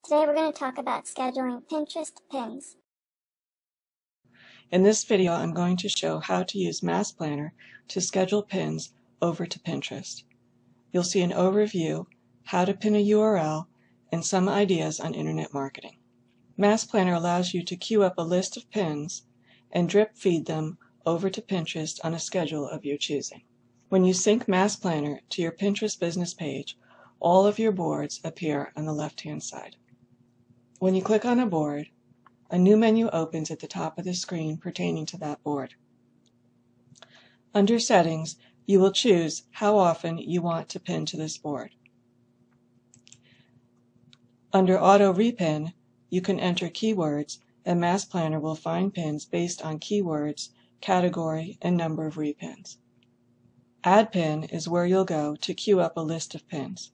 Today we're going to talk about scheduling Pinterest pins. In this video, I'm going to show how to use MassPlanner to schedule pins over to Pinterest. You'll see an overview, how to pin a URL, and some ideas on internet marketing. MassPlanner allows you to queue up a list of pins and drip feed them over to Pinterest on a schedule of your choosing. When you sync MassPlanner to your Pinterest business page, all of your boards appear on the left-hand side. When you click on a board, a new menu opens at the top of the screen pertaining to that board. Under Settings, you will choose how often you want to pin to this board. Under Auto Repin, you can enter keywords, and MassPlanner will find pins based on keywords, category, and number of repins. Add Pin is where you'll go to queue up a list of pins.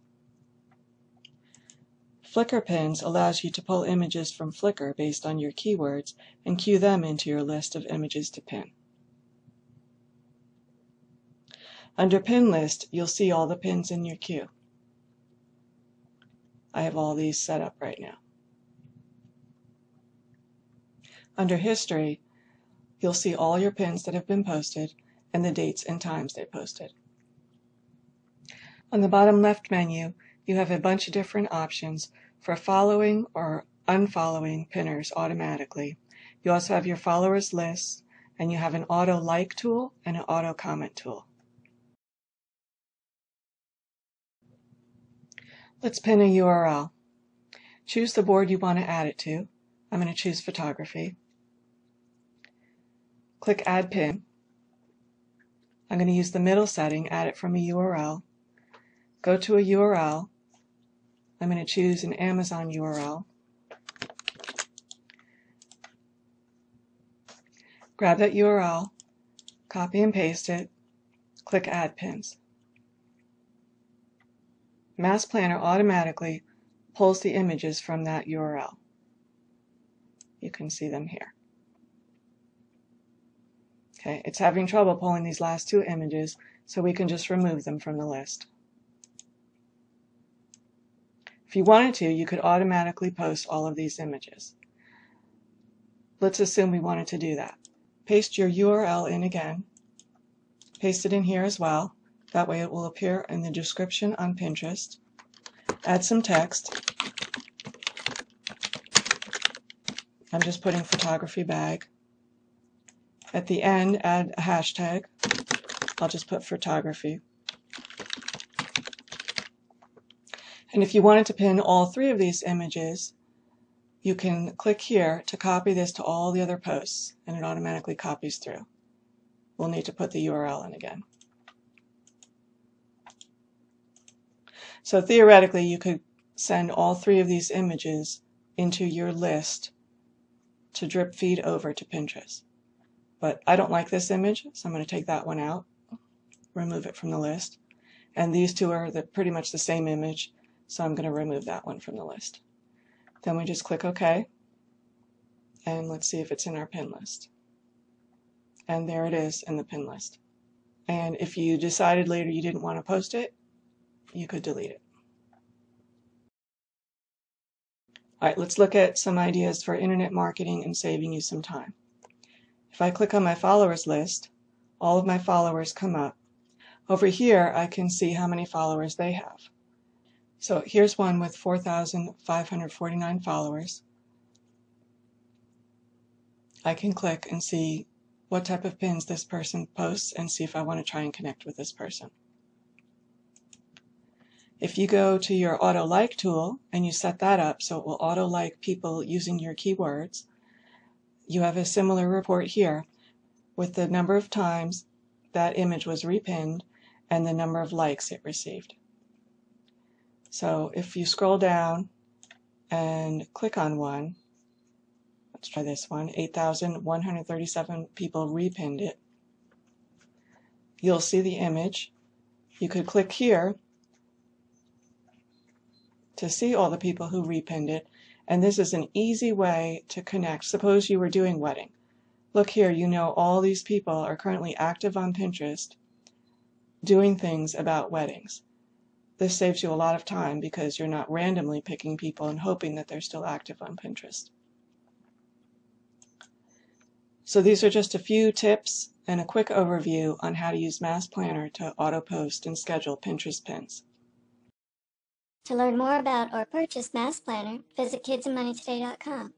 Flickr Pins allows you to pull images from Flickr based on your keywords and queue them into your list of images to pin. Under Pin List, you'll see all the pins in your queue. I have all these set up right now. Under History, you'll see all your pins that have been posted and the dates and times they posted. On the bottom left menu, you have a bunch of different options for following or unfollowing pinners automatically. You also have your followers list, and you have an auto like tool and an auto comment tool. Let's pin a URL. Choose the board you want to add it to. I'm going to choose photography. Click Add Pin. I'm going to use the middle setting, add it from a URL. Go to a URL. I'm going to choose an Amazon URL. Grab that URL, copy and paste it, click Add Pins. MassPlanner automatically pulls the images from that URL. You can see them here. Okay, it's having trouble pulling these last two images, so we can just remove them from the list. If you wanted to, you could automatically post all of these images. Let's assume we wanted to do that. Paste your URL in again. Paste it in here as well. That way it will appear in the description on Pinterest. Add some text. I'm just putting photography bag. At the end, add a hashtag. I'll just put photography. And if you wanted to pin all three of these images, you can click here to copy this to all the other posts, and it automatically copies through. We'll need to put the URL in again. So theoretically, you could send all three of these images into your list to drip feed over to Pinterest. But I don't like this image, so I'm going to take that one out, remove it from the list. And these two are pretty much the same image, so I'm going to remove that one from the list. Then we just click OK, and let's see if it's in our pin list. And there it is in the pin list. And if you decided later you didn't want to post it, you could delete it. All right, let's look at some ideas for internet marketing and saving you some time. If I click on my followers list, all of my followers come up. Over here, I can see how many followers they have. So here's one with 4,549 followers. I can click and see what type of pins this person posts and see if I want to try and connect with this person. If you go to your auto like tool and you set that up so it will auto like people using your keywords, you have a similar report here with the number of times that image was repinned and the number of likes it received. So if you scroll down and click on one, let's try this one, 8,137 people repinned it. You'll see the image. You could click here to see all the people who repinned it, and this is an easy way to connect. Suppose you were doing wedding. Look here, you know all these people are currently active on Pinterest doing things about weddings. This saves you a lot of time because you're not randomly picking people and hoping that they're still active on Pinterest. So these are just a few tips and a quick overview on how to use MassPlanner to auto-post and schedule Pinterest pins. To learn more about or purchase MassPlanner, visit kidsandmoneytoday.com.